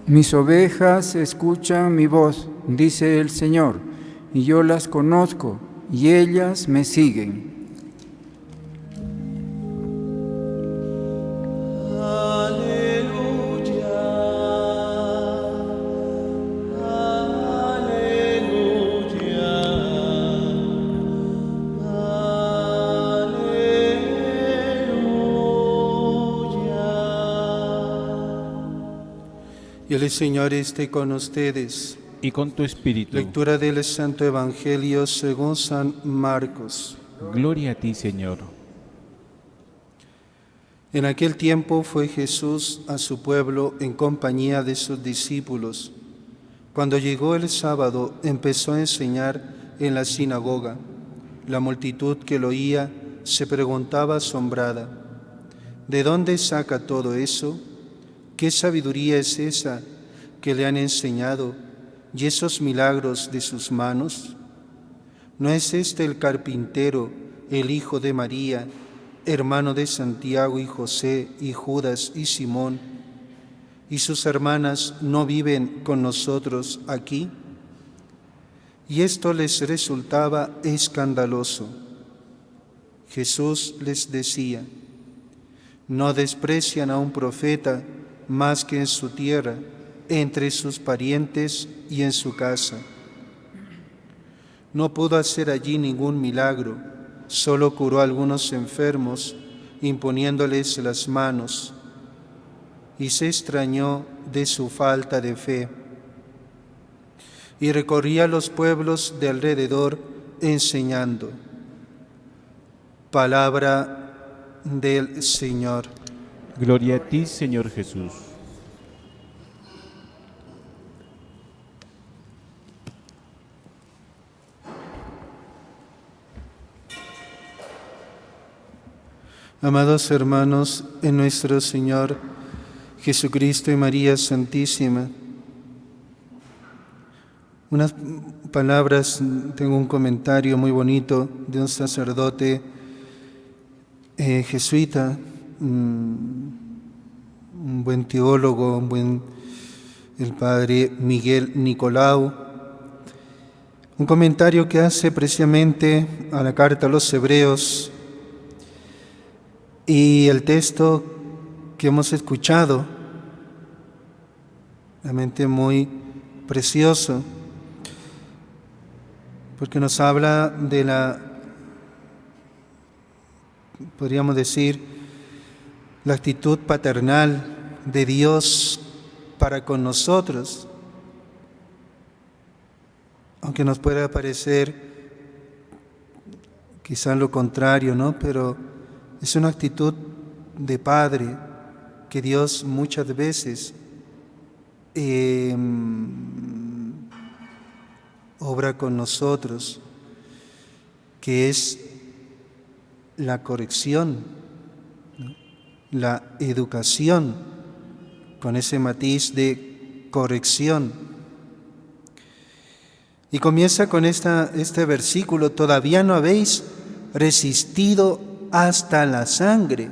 Mis ovejas escuchan mi voz, dice el Señor, y yo las conozco, y ellas me siguen. Y el Señor esté con ustedes. Y con tu espíritu. Lectura del Santo Evangelio según San Marcos. Gloria a ti, Señor. En aquel tiempo fue Jesús a su pueblo en compañía de sus discípulos. Cuando llegó el sábado, empezó a enseñar en la sinagoga. La multitud que lo oía se preguntaba asombrada: ¿de dónde saca todo eso? ¿Qué sabiduría es esa que le han enseñado y esos milagros de sus manos? ¿No es este el carpintero, el hijo de María, hermano de Santiago y José y Judas y Simón? ¿Y sus hermanas no viven con nosotros aquí? Y esto les resultaba escandaloso. Jesús les decía: ¿no desprecian a un profeta más que en su tierra, entre sus parientes y en su casa? No pudo hacer allí ningún milagro, solo curó a algunos enfermos, imponiéndoles las manos, y se extrañó de su falta de fe. Y recorría los pueblos de alrededor enseñando. Palabra del Señor. Gloria a ti, Señor Jesús. Amados hermanos, en nuestro Señor Jesucristo y María Santísima, unas palabras, tengo un comentario muy bonito de un sacerdote jesuita, un buen teólogo, el padre Miguel Nicolau, un comentario que hace precisamente a la carta a los Hebreos y el texto que hemos escuchado, realmente muy precioso, porque nos habla de podríamos decir, la actitud paternal de Dios para con nosotros, aunque nos pueda parecer quizá lo contrario, ¿no? Pero es una actitud de Padre que Dios muchas veces obra con nosotros, que es la corrección, ¿no? La educación, con ese matiz de corrección. Y comienza con este versículo: todavía no habéis resistido hasta la sangre.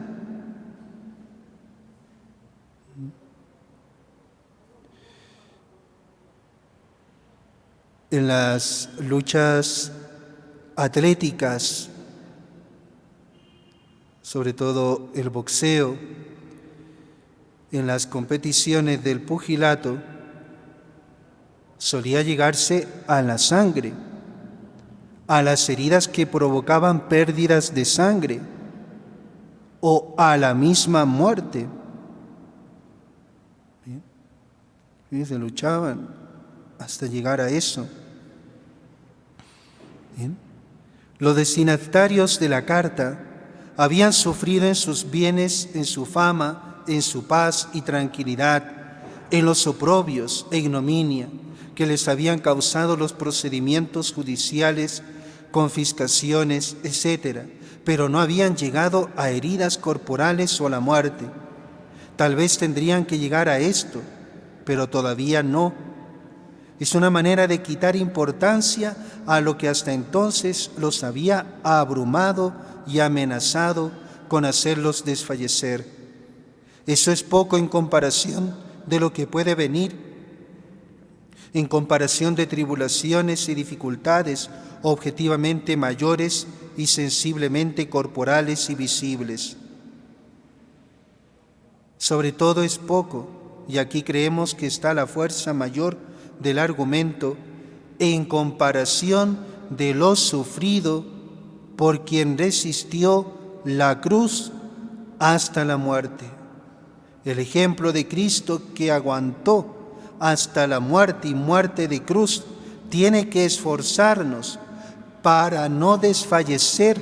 En las luchas atléticas, sobre todo el boxeo, en las competiciones del pugilato, solía llegarse a la sangre, a las heridas que provocaban pérdidas de sangre o a la misma muerte. ¿Bien? Se luchaban hasta llegar a eso. ¿Bien? Los destinatarios de la carta habían sufrido en sus bienes, en su fama, en su paz y tranquilidad, en los oprobios e ignominia que les habían causado los procedimientos judiciales, confiscaciones, etc., pero no habían llegado a heridas corporales o a la muerte. Tal vez tendrían que llegar a esto, pero todavía no. Es una manera de quitar importancia a lo que hasta entonces los había abrumado y amenazado con hacerlos desfallecer. Eso es poco en comparación de lo que puede venir en comparación de tribulaciones y dificultades objetivamente mayores y sensiblemente corporales y visibles. Sobre todo es poco, y aquí creemos que está la fuerza mayor del argumento, en comparación de lo sufrido por quien resistió la cruz hasta la muerte. El ejemplo de Cristo que aguantó hasta la muerte y muerte de cruz tiene que esforzarnos para no desfallecer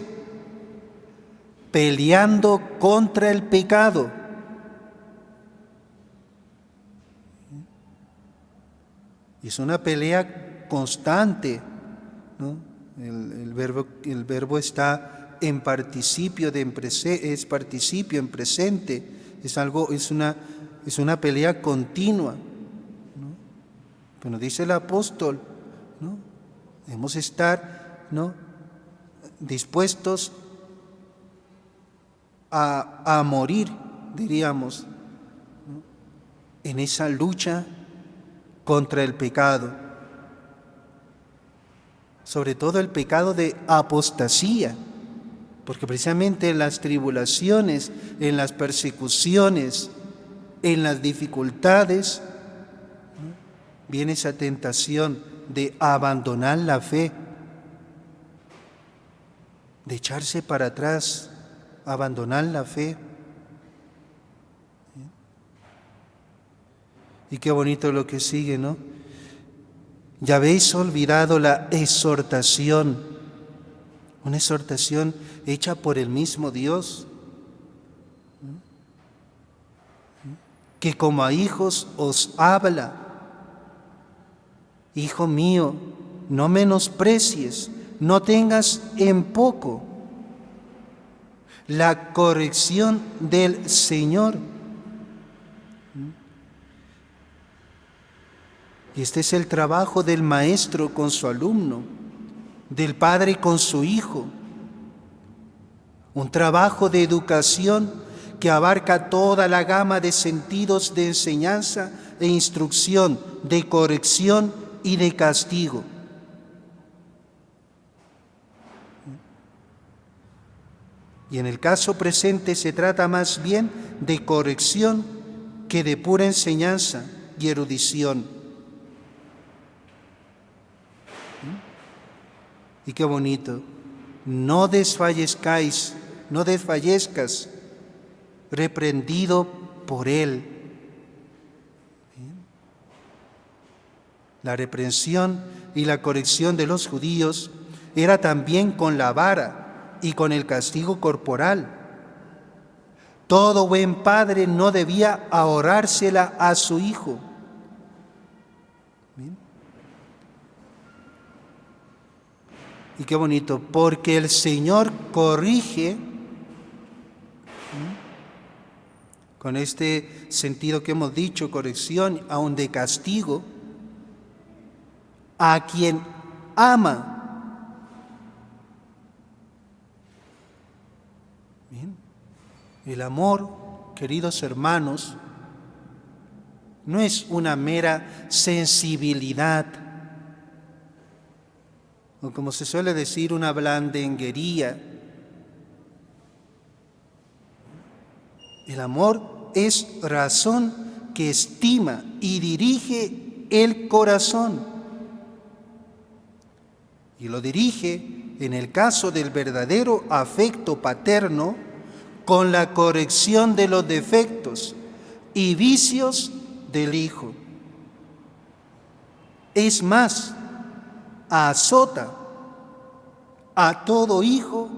peleando contra el pecado. Es una pelea constante, ¿no? El verbo está en participio es participio en presente, es una pelea continua, ¿no? Pero dice el apóstol, ¿no? Debemos estar, ¿no?, dispuestos a morir, diríamos, ¿no?, en esa lucha contra el pecado, sobre todo el pecado de apostasía, porque precisamente en las tribulaciones, en las persecuciones, en las dificultades, ¿no?, viene esa tentación de abandonar la fe, de echarse para atrás, abandonar la fe. Y qué bonito lo que sigue, ¿no? Ya habéis olvidado la exhortación, una exhortación hecha por el mismo Dios, ¿no?, que como a hijos os habla. Hijo mío, no menosprecies, no tengas en poco la corrección del Señor. Y este es el trabajo del maestro con su alumno, del padre con su hijo. Un trabajo de educación que abarca toda la gama de sentidos de enseñanza e instrucción, de corrección y de castigo. Y en el caso presente se trata más bien de corrección que de pura enseñanza y erudición. Y qué bonito, no desfallezcas, reprendido por Él. La reprensión y la corrección de los judíos era también con la vara y con el castigo corporal. Todo buen padre no debía ahorrársela a su hijo. ¿Bien? Y qué bonito, porque el Señor corrige, con este sentido que hemos dicho, corrección, aun de castigo, a quien ama. Bien. El amor, queridos hermanos, no es una mera sensibilidad, o como se suele decir, una blandenguería. El amor es razón que estima y dirige el corazón. Y lo dirige, en el caso del verdadero afecto paterno, con la corrección de los defectos y vicios del hijo. Es más, azota a todo hijo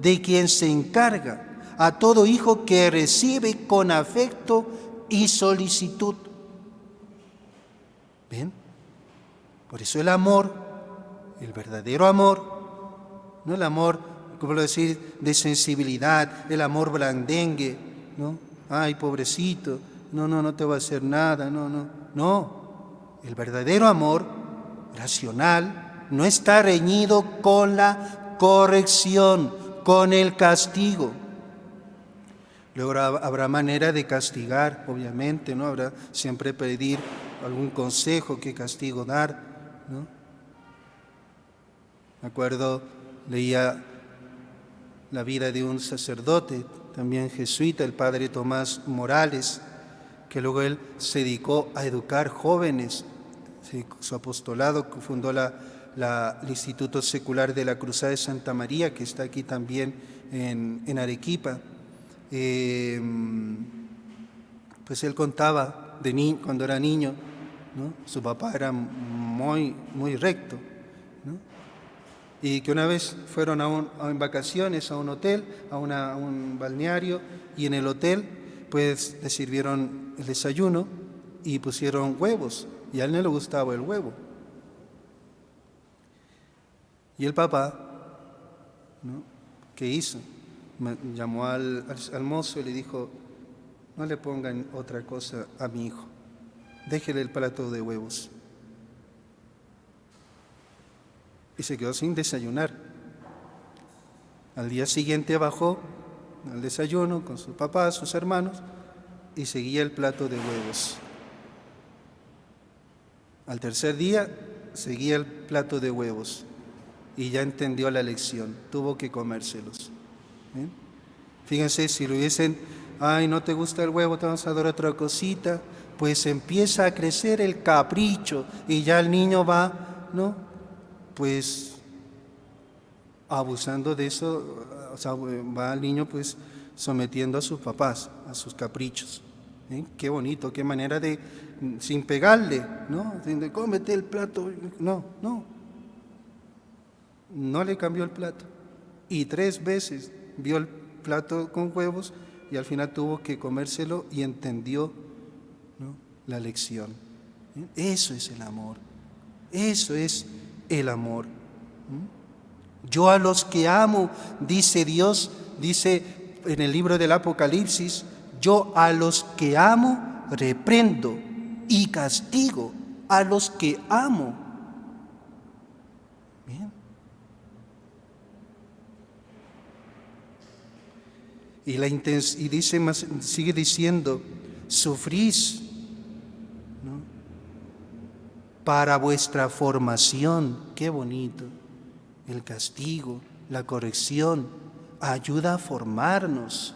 de quien se encarga, a todo hijo que recibe con afecto y solicitud. ¿Ven? Por eso el amor, el verdadero amor, no el amor, como decir, de sensibilidad, el amor blandengue, ¿no? Ay, pobrecito, no te va a hacer nada, no. El verdadero amor racional no está reñido con la corrección, con el castigo. Luego habrá manera de castigar, obviamente, ¿no? Habrá siempre pedir algún consejo, qué castigo dar, ¿no? Me acuerdo, leía la vida de un sacerdote, también jesuita, el padre Tomás Morales, que luego él se dedicó a educar jóvenes. Su apostolado fundó el Instituto Secular de la Cruzada de Santa María, que está aquí también en Arequipa. Pues él contaba cuando era niño, ¿no? Su papá era muy recto, ¿no? Y que una vez fueron en vacaciones a un hotel, a un balneario, y en el hotel pues le sirvieron el desayuno y pusieron huevos, y a él no le gustaba el huevo. Y el papá, ¿no?, ¿qué hizo? Llamó al mozo y le dijo: no le pongan otra cosa a mi hijo, déjele el plato de huevos. Y se quedó sin desayunar. Al día siguiente bajó al desayuno con su papá, sus hermanos, y seguía el plato de huevos. Al tercer día seguía el plato de huevos y ya entendió la lección, tuvo que comérselos. ¿Bien? Fíjense, si lo hubiesen: ay, no te gusta el huevo, te vamos a dar otra cosita, pues empieza a crecer el capricho y ya el niño va, ¿no?, pues abusando de eso, o sea, va el niño pues sometiendo a sus papás, a sus caprichos. Qué bonito, qué manera de, sin pegarle, ¿no?, de cómete el plato. No le cambió el plato. Y 3 veces vio el plato con huevos y al final tuvo que comérselo y entendió, ¿no?, la lección. Eso es el amor. Eso es el amor. Yo a los que amo, dice Dios, dice en el libro del Apocalipsis, yo a los que amo reprendo y castigo a los que amo. Bien. Y dice más, sigue diciendo: sufrís, ¿no?, para vuestra formación. Qué bonito. El castigo, la corrección, ayuda a formarnos.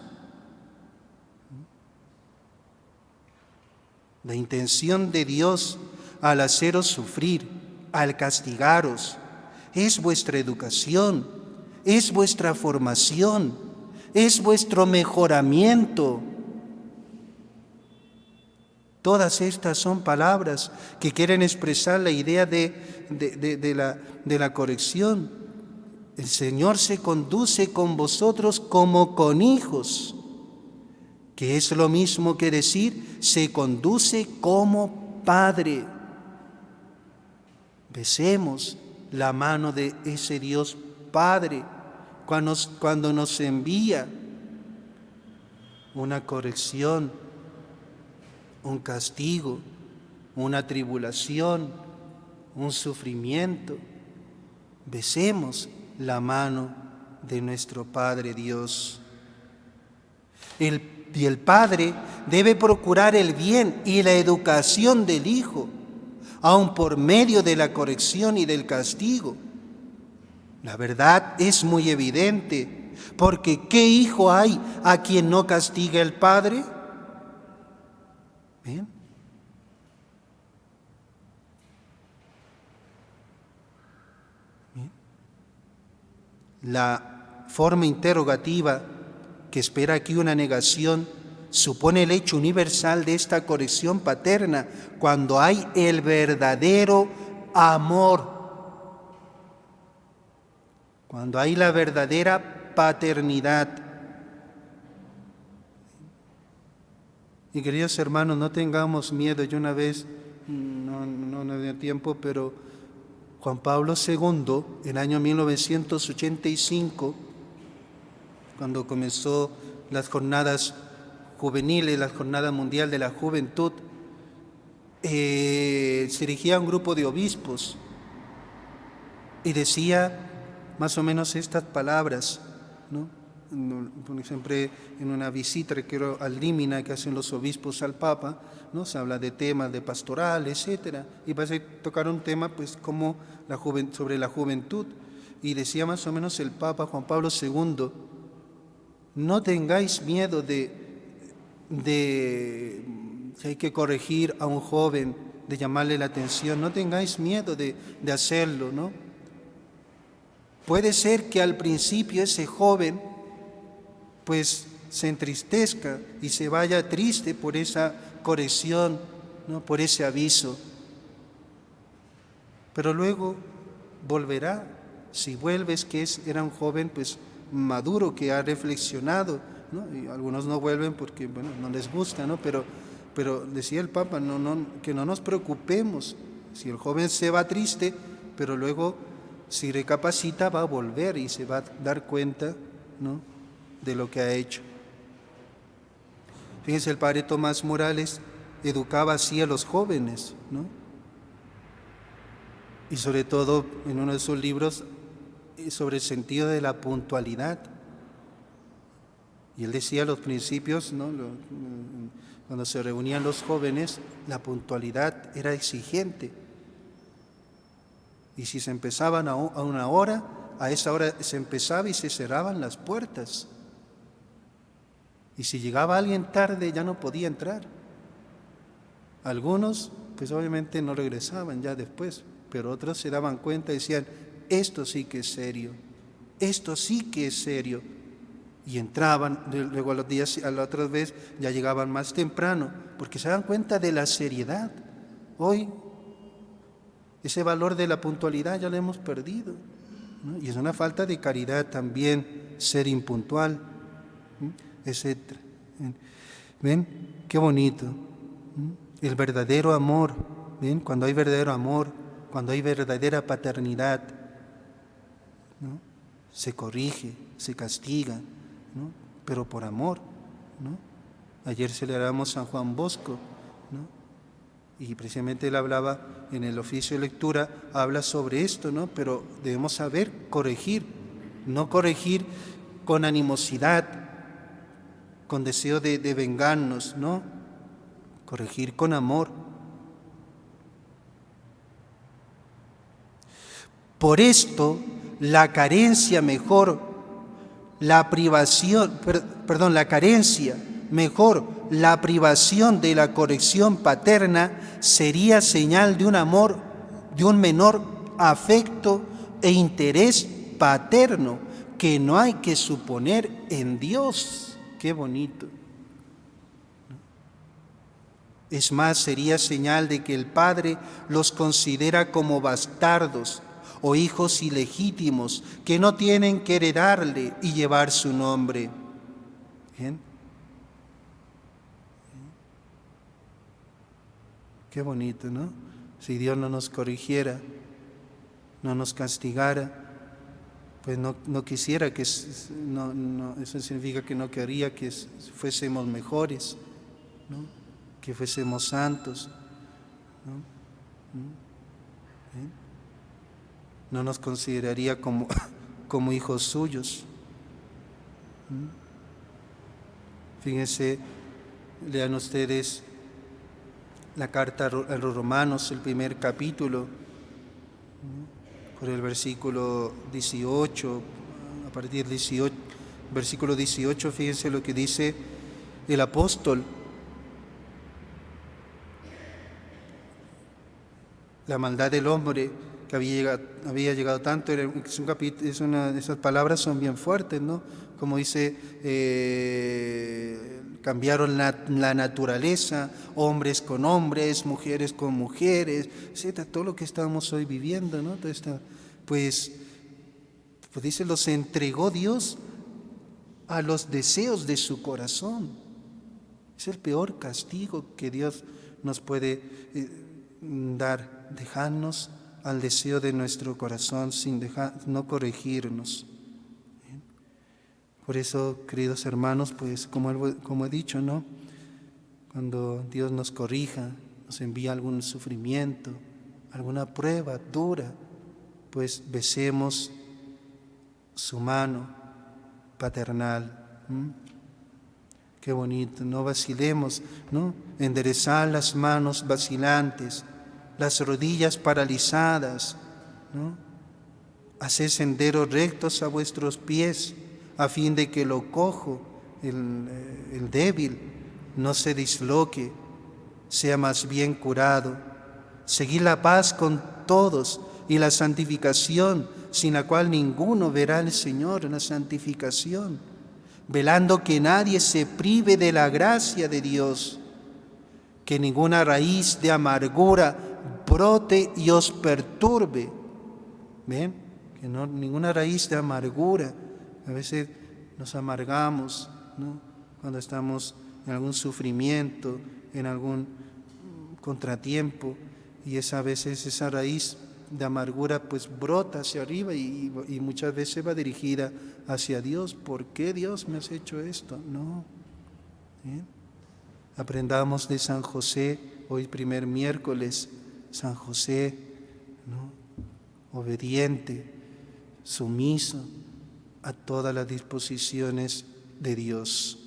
La intención de Dios al haceros sufrir, al castigaros, es vuestra educación, es vuestra formación, es vuestro mejoramiento. Todas estas son palabras que quieren expresar la idea de la corrección. El Señor se conduce con vosotros como con hijos, que es lo mismo que decir, se conduce como Padre. Besemos la mano de ese Dios Padre cuando nos envía una corrección, un castigo, una tribulación, un sufrimiento. Besemos la mano de nuestro Padre Dios. Y el Padre debe procurar el bien y la educación del Hijo, aun por medio de la corrección y del castigo. La verdad es muy evidente, porque ¿qué hijo hay a quien no castiga el Padre? ¿Bien? ¿Bien? La forma interrogativa que espera aquí una negación supone el hecho universal de esta corrección paterna cuando hay el verdadero amor, cuando hay la verdadera paternidad. Y queridos hermanos, no tengamos miedo. Yo una vez, no dio tiempo, pero Juan Pablo II, en el año 1985, cuando comenzó las jornadas juveniles, la Jornada Mundial de la Juventud, se dirigía a un grupo de obispos y decía más o menos estas palabras, ¿no? Porque siempre en una visita, requiero al límina que hacen los obispos al Papa, ¿no? Se habla de temas de pastoral, etcétera, y va a tocar un tema pues como sobre la juventud, y decía más o menos el Papa Juan Pablo II: no tengáis miedo si hay que corregir a un joven, de llamarle la atención, no tengáis miedo de hacerlo, ¿no? Puede ser que al principio ese joven pues se entristezca y se vaya triste por esa corrección, ¿no? Por ese aviso, pero luego volverá. Si vuelves, que era un joven pues maduro, que ha reflexionado, ¿no? Y algunos no vuelven porque bueno, no les gusta, ¿no? Pero decía el Papa, que no nos preocupemos si el joven se va triste, pero luego si recapacita va a volver y se va a dar cuenta, ¿no?, de lo que ha hecho. Fíjense, el padre Tomás Morales educaba así a los jóvenes, ¿no? Y sobre todo en uno de sus libros sobre el sentido de la puntualidad. Y él decía los principios, ¿no?, cuando se reunían los jóvenes, la puntualidad era exigente. Y si se empezaban a una hora, a esa hora se empezaba y se cerraban las puertas. Y si llegaba alguien tarde, ya no podía entrar. Algunos, pues obviamente no regresaban ya después, pero otros se daban cuenta y decían: esto sí que es serio, esto sí que es serio. Y entraban, luego a la otra vez ya llegaban más temprano, porque se dan cuenta de la seriedad. Hoy ese valor de la puntualidad ya lo hemos perdido, ¿no? Y es una falta de caridad también ser impuntual, ¿no?, etcétera. ¿Ven? Qué bonito. El verdadero amor, ¿ven? Cuando hay verdadero amor, cuando hay verdadera paternidad, ¿no?, se corrige, se castiga, ¿no?, pero por amor, ¿no? Ayer celebramos San Juan Bosco, ¿no?, y precisamente él hablaba en el oficio de lectura, habla sobre esto, ¿no? Pero debemos saber corregir, no corregir con animosidad, con deseo de vengarnos, ¿no? Corregir con amor. Por esto, la carencia mejor, la privación, la carencia mejor, la privación de la corrección paterna sería señal de un amor, de un menor afecto e interés paterno que no hay que suponer en Dios. Qué bonito. Es más, sería señal de que el Padre los considera como bastardos o hijos ilegítimos que no tienen que heredarle y llevar su nombre. ¿Bien? Qué bonito, ¿no? Si Dios no nos corrigiera, no nos castigara, pues no quisiera que, eso significa que no quería que fuésemos mejores, ¿no?, que fuésemos santos, ¿no? No nos consideraría como hijos suyos. Fíjense, lean ustedes la carta a los Romanos, el primer capítulo, por el versículo 18, a partir del versículo 18, fíjense lo que dice el apóstol. La maldad del hombre que había llegado tanto, esas palabras son bien fuertes, ¿no? Como dice, cambiaron la naturaleza, hombres con hombres, mujeres con mujeres, etcétera, todo lo que estamos hoy viviendo, ¿no? Pues dice, los entregó Dios a los deseos de su corazón. Es el peor castigo que Dios nos puede dar, dejarnos al deseo de nuestro corazón sin no corregirnos. Por eso, queridos hermanos, pues como he dicho, ¿no?, cuando Dios nos corrija, nos envía algún sufrimiento, alguna prueba dura, pues besemos su mano, paternal. Qué bonito, no vacilemos, ¿no? Enderezar las manos vacilantes, las rodillas paralizadas, ¿no? Haced senderos rectos a vuestros pies, a fin de que lo cojo, el débil, no se disloque, sea más bien curado. Seguid la paz con todos y la santificación, sin la cual ninguno verá al Señor, en la santificación, velando que nadie se prive de la gracia de Dios, que ninguna raíz de amargura brote y os perturbe. ¿Ven? Que no, ninguna raíz de amargura. A veces nos amargamos, ¿no? Cuando estamos en algún sufrimiento, en algún contratiempo, y a veces esa raíz de amargura pues brota hacia arriba y muchas veces va dirigida hacia Dios. ¿Por qué, Dios, me has hecho esto? No. ¿Bien? Aprendamos de San José, hoy primer miércoles, San José, ¿no? Obediente, sumiso a todas las disposiciones de Dios.